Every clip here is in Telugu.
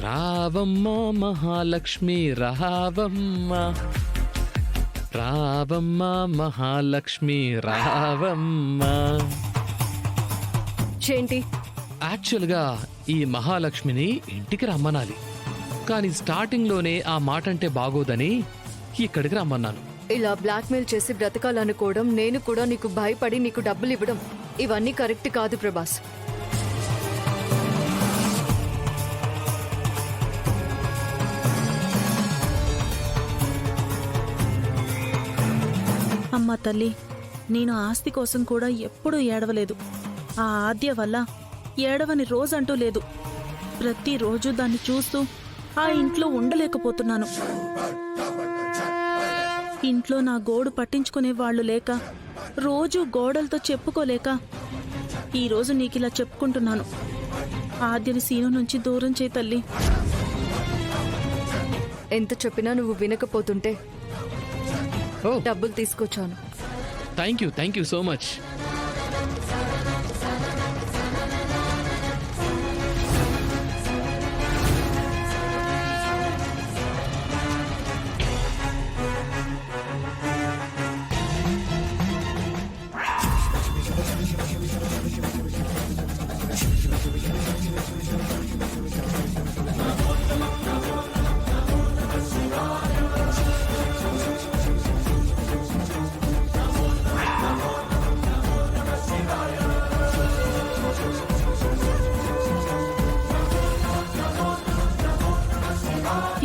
రావమ్మ మహాలక్ష్మి రావమ్మ, రావమ్మ మహాలక్ష్మి రావమ్మ. ఏంటి? యాక్చువల్గా ఈ మహాలక్ష్మిని ఇంటికి రమ్మనాలి, కానీ స్టార్టింగ్లోనే ఆ మాట అంటే బాగోదని ఇక్కడికి రమ్మన్నాను. ఇలా బ్లాక్మెయిల్ చేసి బ్రతకాలనుకోవడం, నేను కూడా నీకు భయపడి నీకు డబ్బులు ఇవ్వడం, ఇవన్నీ కరెక్ట్ కాదు ప్రభాస్. అమ్మా తల్లి, నేను ఆస్తి కోసం కూడా ఎప్పుడూ ఏడవలేదు. ఆ ఆద్య వల్ల ఏడవని రోజంటూ లేదు. ప్రతిరోజు దాన్ని చూస్తూ ఆ ఇంట్లో ఉండలేకపోతున్నాను. ఇంట్లో నా గోడు పట్టించుకునే వాళ్ళు లేక, రోజు గోడలతో చెప్పుకోలేక ఈరోజు నీకిలా చెప్పుకుంటున్నాను. ఆద్యని సీను నుంచి దూరం చేయి తల్లి. ఎంత చెప్పినా నువ్వు వినకపోతుంటే డబ్బులు తీసుకొచ్చాను. Thank you so much.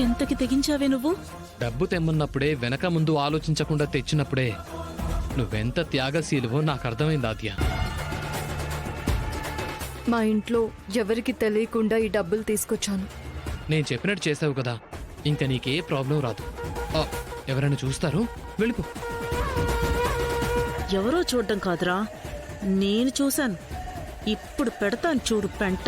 ఎంతకి తెగించావే నువ్వు? డబ్బు తెమ్మన్నప్పుడే వెనక ముందు ఆలోచించకుండా తెచ్చినప్పుడే నువ్వెంత త్యాగశీలువో నాకు అర్థమైంది ఆద్య. మా ఇంట్లో ఎవరికి తెలియకుండా ఈ డబ్బులు తీసుకొచ్చాను. నేను చెప్పినట్టు చేసావు కదా, ఇంకా నీకే ప్రాబ్లం రాదు. ఎవరైనా చూస్తారు, వెళ్ళిపో. ఎవరో చూడ్డం కాదురా, నేను చూశాను. ఇప్పుడు పెడతాను చూడు పెంట.